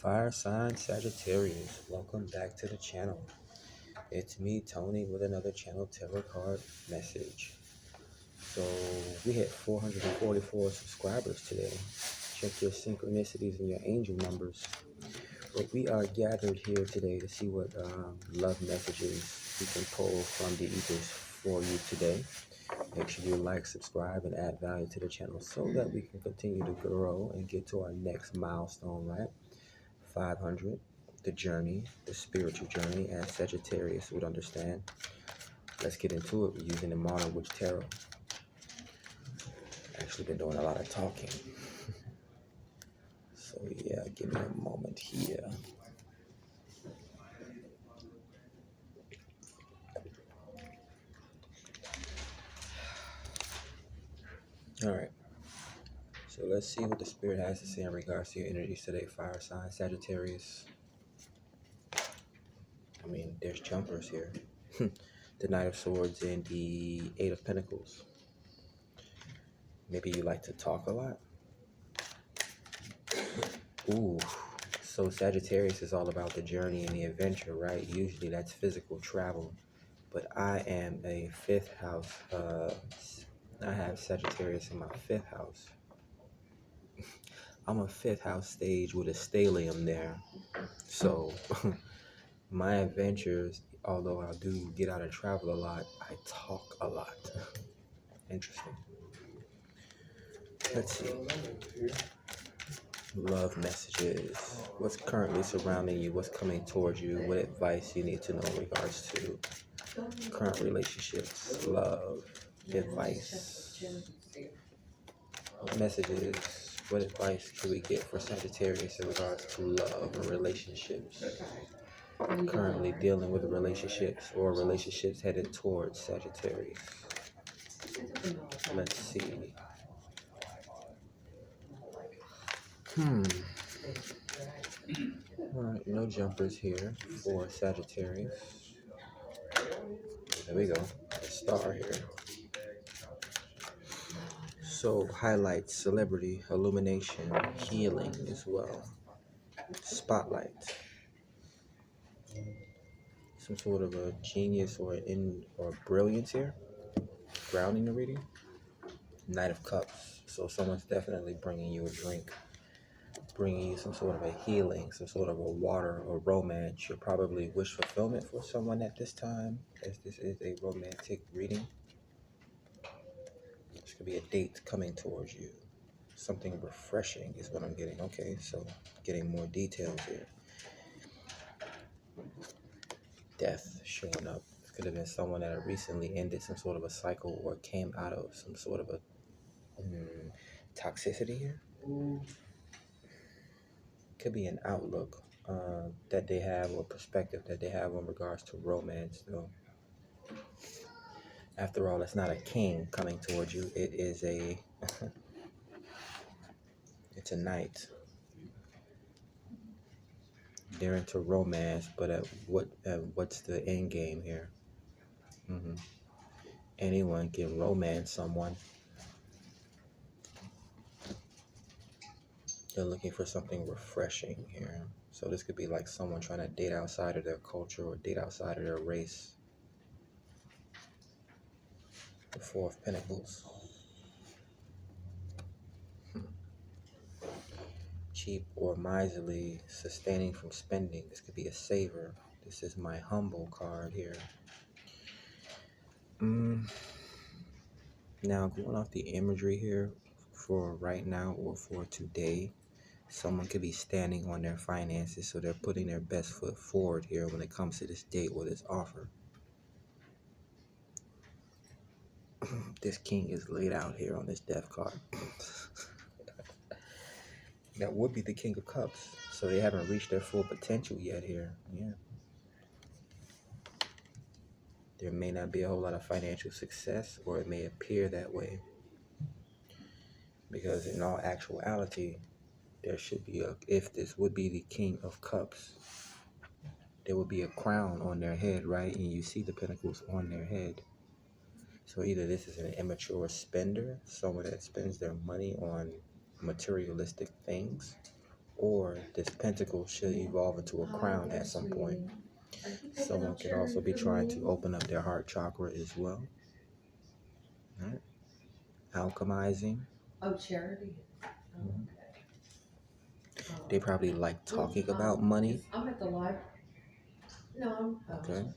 Fire sign Sagittarius, welcome back to the channel. It's me, Tony, with another channel tarot card message. So we hit 444 subscribers today. Check your synchronicities and your angel numbers. But we are gathered here today to see what love messages we can pull from the ethers for you today. Make sure you like, subscribe, and add value to the channel so that we can continue to grow and get to our next milestone, right? 500, the journey, the spiritual journey, as Sagittarius would understand. Let's get into it. We're using the Modern Witch Tarot. Actually been doing a lot of talking. So yeah, give me a moment here. Alright. So let's see what the Spirit has to say in regards to your energies today, fire sign, Sagittarius. I mean, there's jumpers here. The Knight of Swords and the Eight of Pentacles. Maybe you like to talk a lot. Ooh, so Sagittarius is all about the journey and the adventure, right? Usually that's physical travel. But I am a fifth house. I have Sagittarius in my fifth house. I'm a fifth house stage with a stellium there. So my adventures, although I do get out and travel a lot, I talk a lot. Interesting. Let's see. Love messages. What's currently surrounding you? What's coming towards you? What advice you need to know in regards to current relationships, love, advice, messages. What advice can we get for Sagittarius in regards to love and relationships? Currently dealing with relationships or relationships headed towards Sagittarius. Let's see. Alright, no jumpers here for Sagittarius. There we go. A star here. So, highlights, celebrity, illumination, healing as well. Spotlight. Some sort of a genius or brilliance here. Grounding the reading. Knight of Cups. So someone's definitely bringing you a drink. Bringing you some sort of a healing, some sort of a water or romance. You're probably wish fulfillment for someone at this time, as this is a romantic reading. This could be a date coming towards you. Something refreshing is what I'm getting. Okay, so getting more details here. Death showing up. This could have been someone that recently ended some sort of a cycle or came out of some sort of a toxicity here. Could be an outlook that they have or perspective that they have in regards to romance, though. After all, it's not a king coming towards you. It is a it's a knight. They're into romance, but what's the end game here? Anyone can romance someone. They're looking for something refreshing here. So this could be like someone trying to date outside of their culture or date outside of their race. The Four of Pentacles. Cheap or miserly, sustaining from spending. This could be a saver. This is my humble card here. Now, going off the imagery here for right now or for today, someone could be standing on their finances, so they're putting their best foot forward here when it comes to this date or this offer. This king is laid out here on this death card. That would be the King of Cups, so they haven't reached their full potential yet here. Yeah. There may not be a whole lot of financial success, or it may appear that way. Because in all actuality, there should be if this would be the King of Cups, there would be a crown on their head, right? And you see the pentacles on their head. So either this is an immature spender, someone that spends their money on materialistic things, or this pentacle should evolve into a crown at some point. Someone could also be trying to open up their heart chakra as well. Right? Alchemizing. Oh, charity. Mhm. They probably like talking about money. I'm at the library. No, Okay.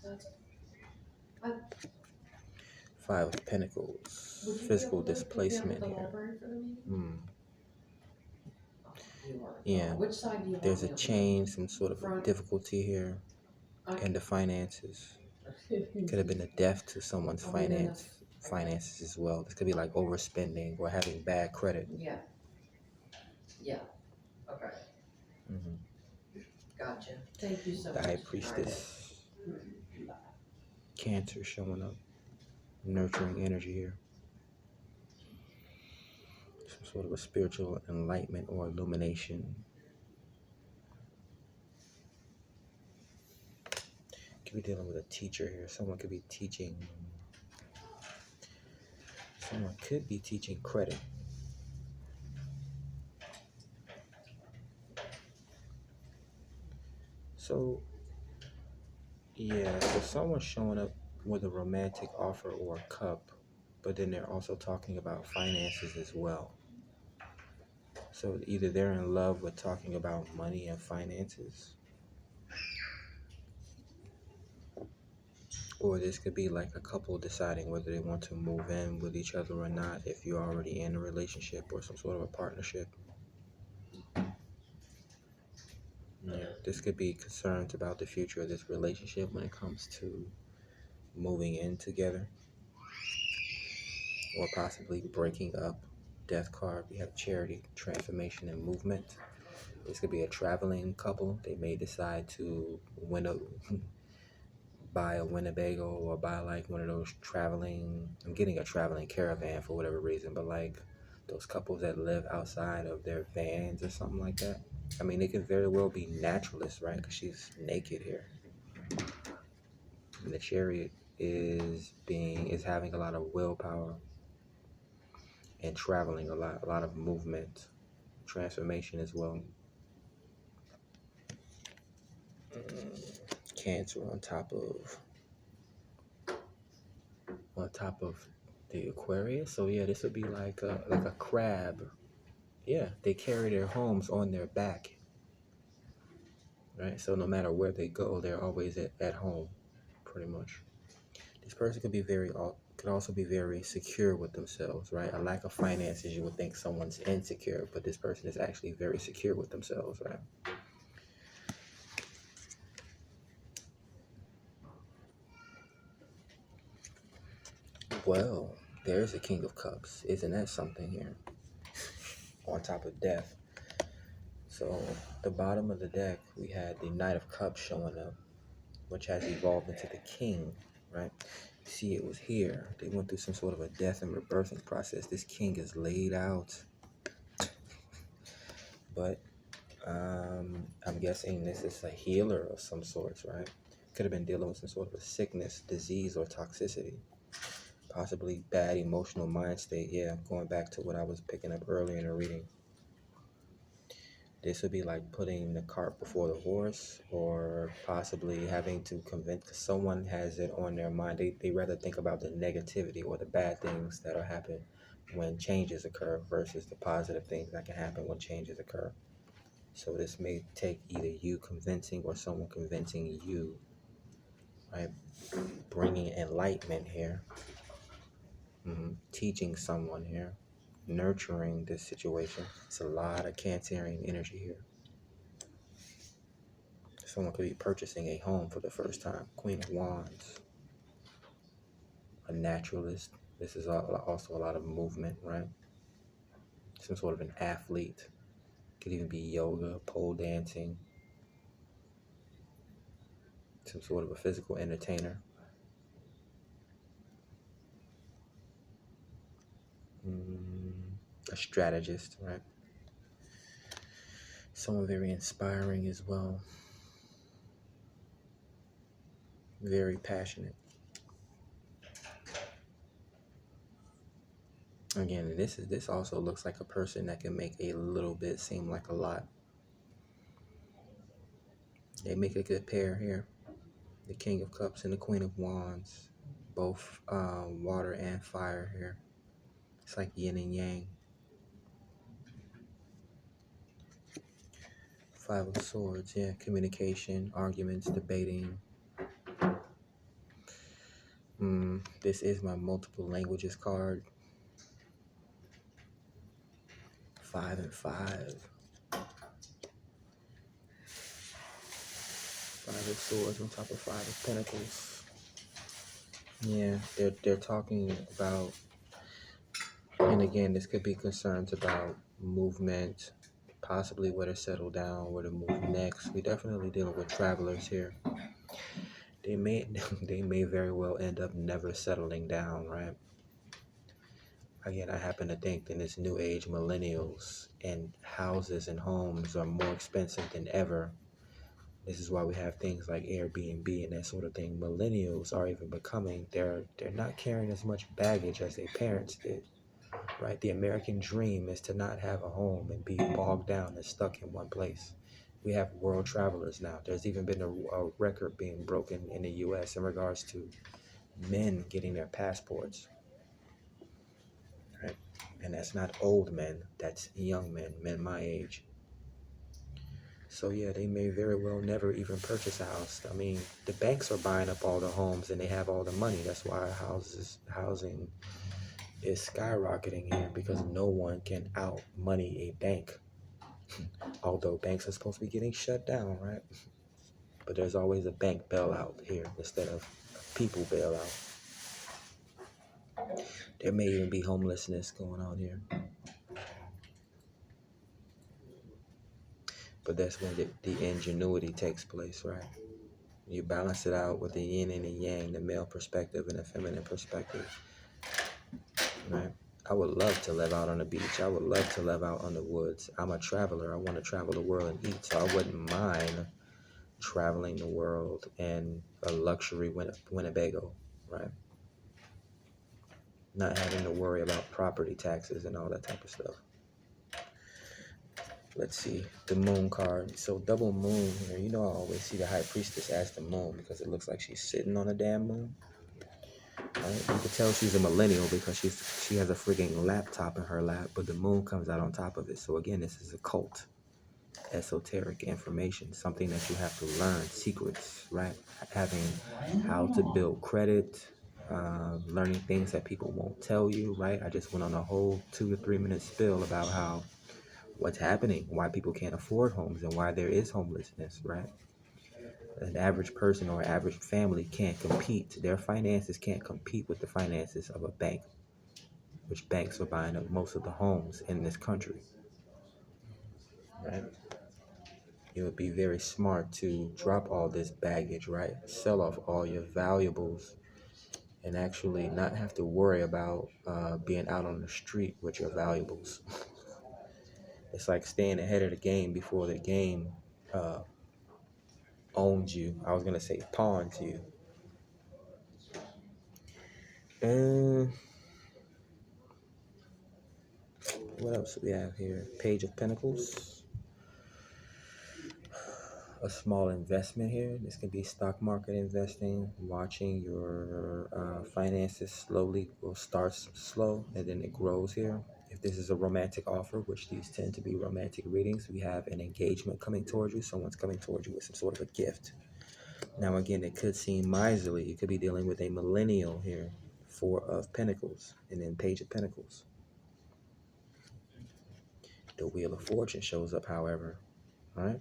that's. 5 of Pentacles. Physical displacement here. Yeah. Which side do you There's a want me change, some sort of a difficulty here in the finances. Could have been a death to someone's finances as well. This could be like overspending or having bad credit. Yeah. Yeah. Okay. Gotcha. Thank you so much. The High Priestess. Cancer showing up. Nurturing energy here. Some sort of a spiritual enlightenment or illumination. Could be dealing with a teacher here. Someone could be teaching. Someone could be teaching credit. So, yeah, so someone's showing up with a romantic offer or a cup, but then they're also talking about finances as well. So either they're in love with talking about money and finances, or this could be like a couple deciding whether they want to move in with each other or not if you're already in a relationship or some sort of a partnership. Yeah, this could be concerns about the future of this relationship when it comes to moving in together or possibly breaking up. Death card, we have charity, transformation, and movement. This could be a traveling couple. They may decide to buy a Winnebago or buy like one of those traveling, I'm getting a traveling caravan for whatever reason, but like those couples that live outside of their vans or something like that. I mean, they could very well be naturalists, right? Because she's naked here. And the chariot is having a lot of willpower and traveling a lot of movement, transformation as well. Cancer on top of the Aquarius. So yeah, this would be like a crab. Yeah, they carry their homes on their back, right? So no matter where they go, they're always at home, pretty much. This person could also be very secure with themselves, right? A lack of finances, you would think someone's insecure, but this person is actually very secure with themselves, right? Well, there's a King of Cups. Isn't that something here? On top of death. So the bottom of the deck, we had the Knight of Cups showing up, which has evolved into the King, right? See, it was here. They went through some sort of a death and rebirthing process. This king is laid out. But I'm guessing this is a healer of some sorts, right? Could have been dealing with some sort of a sickness, disease, or toxicity. Possibly bad emotional mind state. Yeah, going back to what I was picking up earlier in the reading. This would be like putting the cart before the horse, or possibly having to convince, because someone has it on their mind. They rather think about the negativity or the bad things that will happen when changes occur versus the positive things that can happen when changes occur. So this may take either you convincing or someone convincing you, right? Bringing enlightenment here. Teaching someone here. Nurturing this situation. It's a lot of Cancerian energy here. Someone could be purchasing a home for the first time. Queen of Wands. A naturalist. This is also a lot of movement, right? Some sort of an athlete. Could even be yoga, pole dancing. Some sort of a physical entertainer. A strategist, right? Someone very inspiring as well. Very passionate. Again, this also looks like a person that can make a little bit seem like a lot. They make a good pair here. The King of Cups and the Queen of Wands, both water and fire here. It's like yin and yang. Five of Swords, yeah, communication, arguments, debating. This is my multiple languages card. 5 and 5. Five of Swords on top of Five of Pentacles. Yeah, they're talking about, and again, this could be concerns about movement, possibly where to settle down, where to move next. We definitely dealing with travelers here. They may they may very well end up never settling down, right? Again, I happen to think that in this new age, millennials and houses and homes are more expensive than ever. This is why we have things like Airbnb and that sort of thing. Millennials are even becoming, they're not carrying as much baggage as their parents did, right? The American dream is to not have a home and be bogged down and stuck in one place. We have world travelers now. There's even been a record being broken in the U.S. in regards to men getting their passports, right? And that's not old men, that's young men, men my age. So yeah, they may very well never even purchase a house. I mean, the banks are buying up all the homes and they have all the money. That's why housing is skyrocketing here, because no one can out money a bank. Although banks are supposed to be getting shut down, right? But there's always a bank bailout here instead of a people bailout. There may even be homelessness going on here. But that's when the ingenuity takes place, right? You balance it out with the yin and the yang, the male perspective and the feminine perspective, right? I would love to live out on the beach. I would love to live out on the woods. I'm a traveler. I want to travel the world and eat, so I wouldn't mind traveling the world in a luxury Winnebago, right? Not having to worry about property taxes and all that type of stuff. Let's see, the moon card. So double moon here. You know, I always see the high priestess as the moon because it looks like she's sitting on a damn moon. Right? You can tell she's a millennial because she has a frigging laptop in her lap, but the moon comes out on top of it. So again, this is occult, esoteric information, something that you have to learn, secrets, right? Having how to build credit, learning things that people won't tell you, right? I just went on a whole 2 to 3 minute spill about how what's happening, why people can't afford homes, and why there is homelessness, right? An average person or average family can't compete. Their finances can't compete with the finances of a bank, which banks are buying up most of the homes in this country, right? It would be very smart to drop all this baggage, right? Sell off all your valuables and actually not have to worry about being out on the street with your valuables. It's like staying ahead of the game before the game owns you. I was going to say pawns you. And what else do we have here? Page of Pentacles. A small investment here. This could be stock market investing, watching your finances slowly. Will start slow and then it grows here. If this is a romantic offer, which these tend to be romantic readings, we have an engagement coming towards you. Someone's coming towards you with some sort of a gift. Now again, it could seem miserly. You could be dealing with a millennial here. Four of Pentacles and then Page of Pentacles. The Wheel of Fortune shows up, however, right?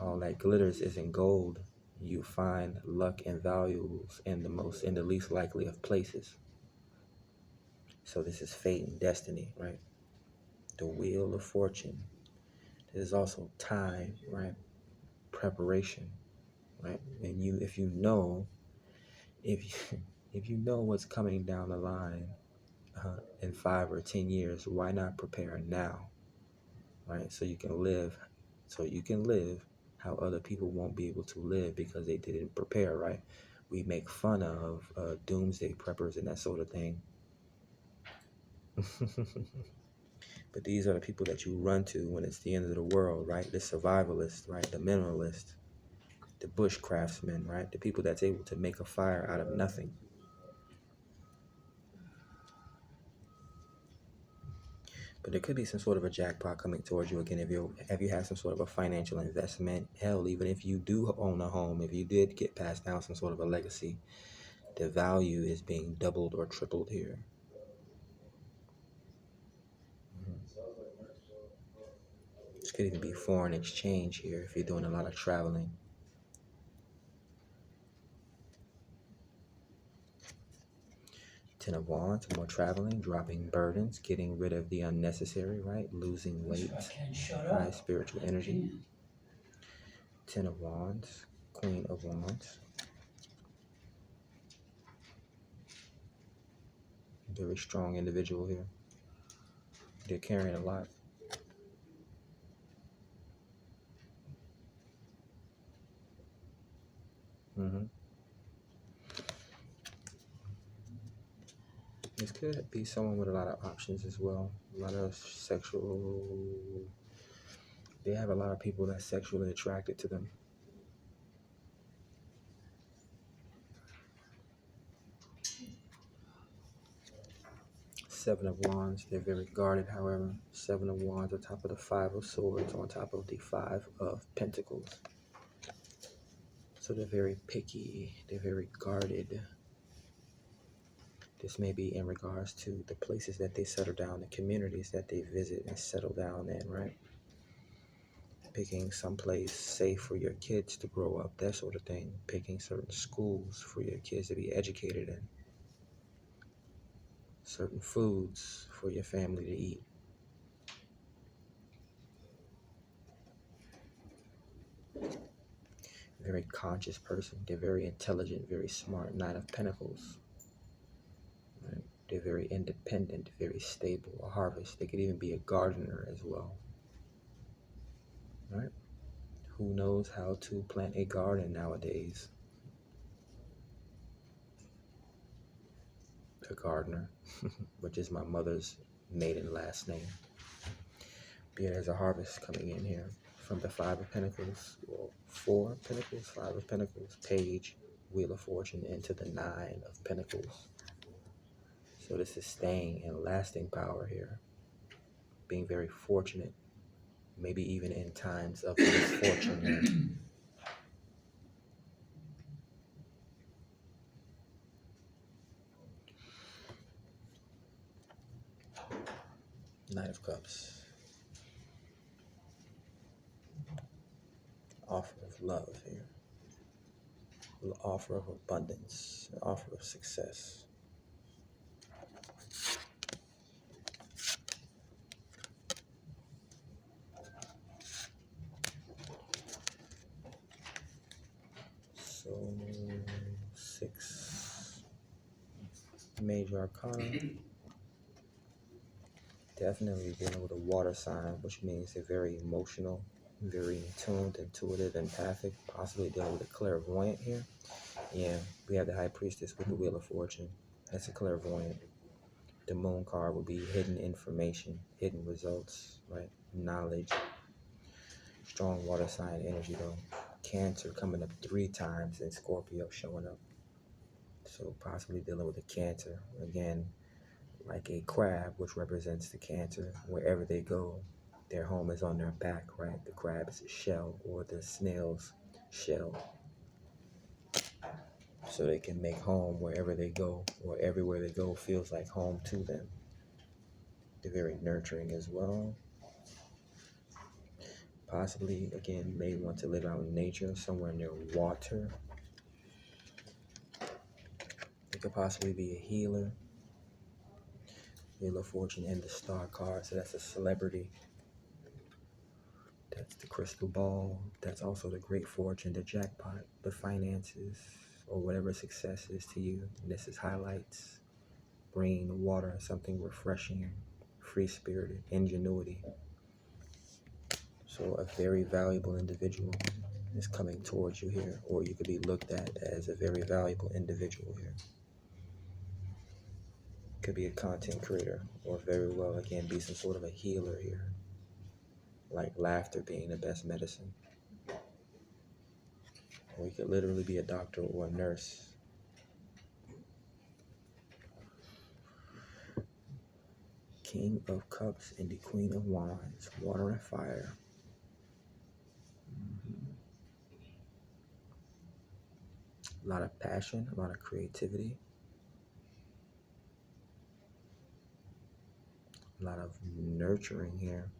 All that glitters isn't gold. You find luck and values in the least likely of places. So this is fate and destiny, right? The Wheel of Fortune. This is also time, right? Preparation, right? And if you know what's coming down the line in 5 or 10 years, why not prepare now, right? So you can live how other people won't be able to live because they didn't prepare, right? We make fun of doomsday preppers and that sort of thing. But these are the people that you run to when it's the end of the world, right? The survivalist, right? The minimalist, the bushcraftsman, right? The people that's able to make a fire out of nothing. But there could be some sort of a jackpot coming towards you again if you have some sort of a financial investment. Hell, even if you do own a home, if you did get passed down some sort of a legacy, the value is being doubled or tripled here. This could even be foreign exchange here if you're doing a lot of traveling. Ten of Wands, more traveling, dropping burdens, getting rid of the unnecessary, right? Losing weight, right? Spiritual energy. Ten of Wands, Queen of Wands. Very strong individual here. They're carrying a lot. This could be someone with a lot of options as well. A lot of sexual. They have a lot of people that's sexually attracted to them. Seven of Wands, they're very guarded, however. Seven of Wands on top of the Five of Swords, on top of the Five of Pentacles. So they're very picky, they're very guarded. This may be in regards to the places that they settle down, the communities that they visit and settle down in, right? Picking someplace safe for your kids to grow up, that sort of thing. Picking certain schools for your kids to be educated in. Certain foods for your family to eat. Very conscious person. They're very intelligent, very smart. Nine of Pentacles. Right? They're very independent, very stable. A harvest. They could even be a gardener as well. Right? Who knows how to plant a garden nowadays? A gardener, which is my mother's maiden last name. But yeah, there's a harvest coming in here from the Five of Pentacles, well, Four of Pentacles, Five of Pentacles, Page, Wheel of Fortune, into the Nine of Pentacles. So this is staying and lasting power here. Being very fortunate, maybe even in times of misfortune here. Knight of Cups. Offer of love here. Offer of abundance. Offer of success. So 6 major arcana. Definitely dealing with a water sign, which means they're very emotional, very in tuned, intuitive, empathic, possibly dealing with a clairvoyant here. Yeah, we have the High Priestess with the Wheel of Fortune. That's a clairvoyant. The Moon card would be hidden information, hidden results, right? Knowledge. Strong water sign energy though. Cancer coming up 3 times and Scorpio showing up. So possibly dealing with a Cancer. Again, like a crab, which represents the Cancer. Wherever they go, their home is on their back, right? The crab's shell or the snail's shell. So they can make home wherever they go, or everywhere they go feels like home to them. They're very nurturing as well. Possibly, again, may want to live out in nature, somewhere near water. They could possibly be a healer. Wheel of Fortune and the Star card, so that's a celebrity. That's the crystal ball. That's also the great fortune, the jackpot, the finances, or whatever success is to you. And this is highlights, bringing water, something refreshing, free-spirited, ingenuity. So a very valuable individual is coming towards you here, or you could be looked at as a very valuable individual here. Could be a content creator, or very well, again, be some sort of a healer here. Like laughter being the best medicine. Or you could literally be a doctor or a nurse. King of Cups and the Queen of Wands. Water and fire. A lot of passion, a lot of creativity. A lot of nurturing here.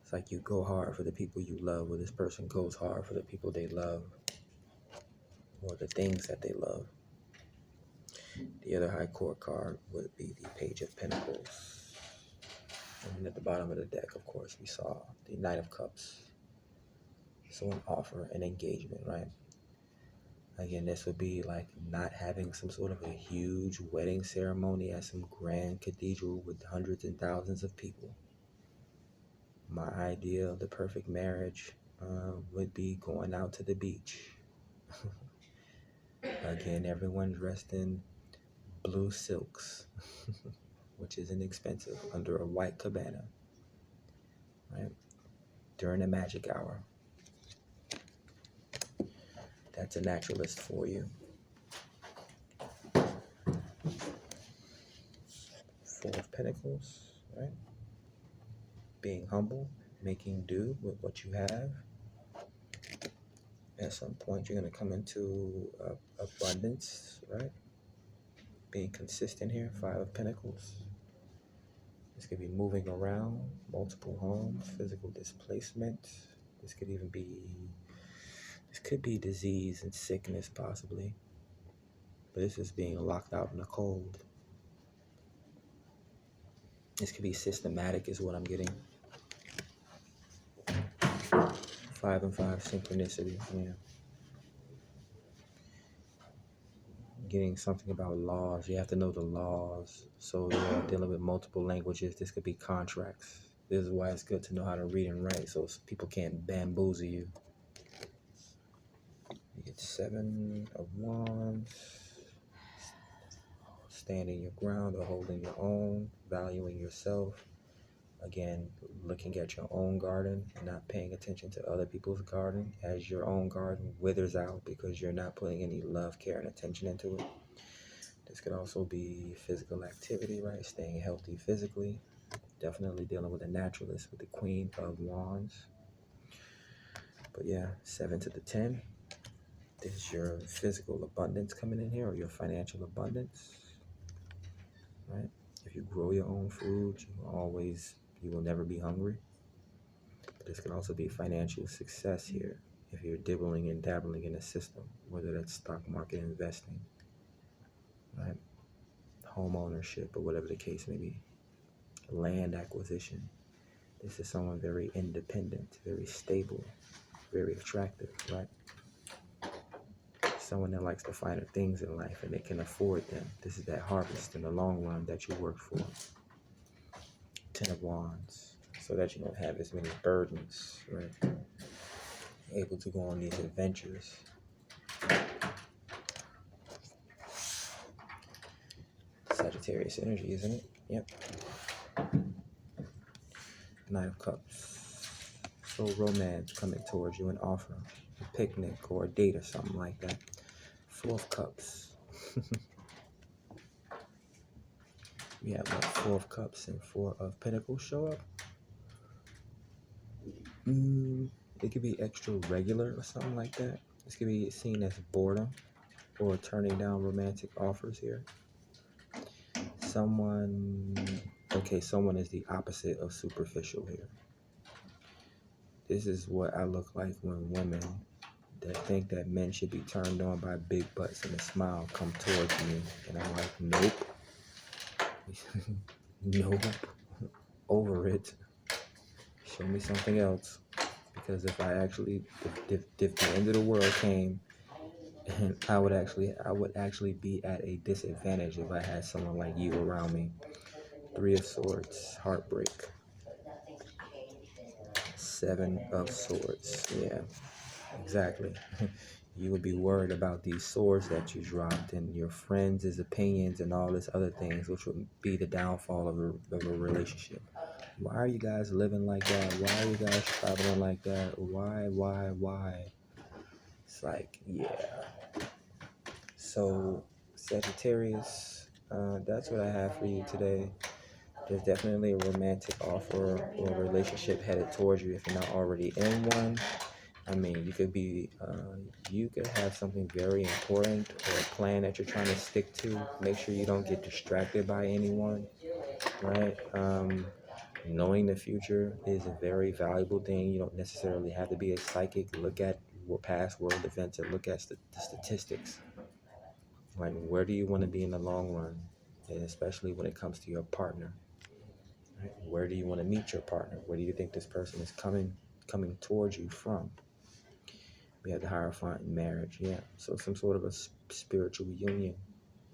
It's like you go hard for the people you love, or this person goes hard for the people they love, or the things that they love. The other high court card would be the Page of Pentacles. And at the bottom of the deck, of course, we saw the Knight of Cups. So an offer, an engagement, right? Again, this would be like not having some sort of a huge wedding ceremony at some grand cathedral with hundreds and thousands of people. My idea of the perfect marriage would be going out to the beach. Again, everyone dressed in blue silks, which is inexpensive, under a white cabana, right? During a magic hour. That's a naturalist for you. Four of Pentacles, right? Being humble, making do with what you have. At some point, you're going to come into abundance, right? Being consistent here, Five of Pentacles. This could be moving around, multiple homes, physical displacement. This could even be, this could be disease and sickness possibly. But this is being locked out in the cold. This could be systematic is what I'm getting. 5 and 5 synchronicity, yeah. Getting something about laws. You have to know the laws. So you're dealing with multiple languages. This could be contracts. This is why it's good to know how to read and write so people can't bamboozle you. You get 7 of Wands. Standing your ground or holding your own. Valuing yourself. Again, looking at your own garden and not paying attention to other people's garden as your own garden withers out because you're not putting any love, care, and attention into it. This could also be physical activity, right? Staying healthy physically. Definitely dealing with a naturalist with the Queen of Wands. But yeah, 7 to the 10. This is your physical abundance coming in here, or your financial abundance, right? If you grow your own food, you will never be hungry. But this can also be financial success here if you're dibbling and dabbling in a system, whether that's stock market investing, right? Home ownership, or whatever the case may be. Land acquisition. This is someone very independent, very stable, very attractive, right? Someone that likes the finer things in life and they can afford them. This is that harvest in the long run that you work for. 10 of Wands. So that you don't have as many burdens, right? Able to go on these adventures. Sagittarius energy, isn't it? Yep. Knight of Cups. So romance coming towards you, an offer, a picnic or a date or something like that. 4 of Cups. We have like 4 of Cups and 4 of Pentacles show up. It could be extra regular or something like that. This could be seen as boredom or turning down romantic offers here. Someone is the opposite of superficial here. This is what I look like when women that think that men should be turned on by big butts and a smile come towards me. And I'm like, nope. Nope. Over it. Show me something else. Because if the end of the world came, and I would actually be at a disadvantage if I had someone like you around me. 3 of Swords, heartbreak. 7 of Swords, yeah, exactly. You would be worried about these swords that you dropped and your friends' opinions and all this other things, which would be the downfall of a relationship. Why are you guys living like that? Why are you guys traveling like that? Why? It's like, yeah. So, Sagittarius, that's what I have for you today. There's definitely a romantic offer or a relationship headed towards you if you're not already in one. I mean, you could have something very important or a plan that you're trying to stick to. Make sure you don't get distracted by anyone, right? Knowing the future is a very valuable thing. You don't necessarily have to be a psychic. Look at past world events and look at the statistics. Like, where do you want to be in the long run? And especially when it comes to your partner. Right? Where do you want to meet your partner? Where do you think this person is coming towards you from? We have the Hierophant in marriage, yeah. So some sort of a spiritual union,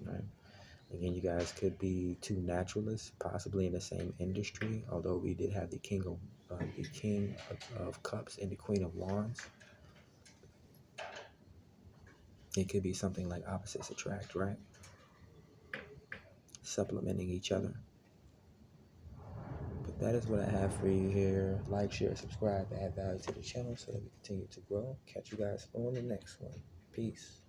right? Again, you guys could be two naturalists, possibly in the same industry. Although we did have the King of Cups and the Queen of Wands. It could be something like opposites attract, right? Supplementing each other. But that is what I have for you here. Like, share, subscribe, add value to the channel so that we continue to grow. Catch you guys on the next one. Peace.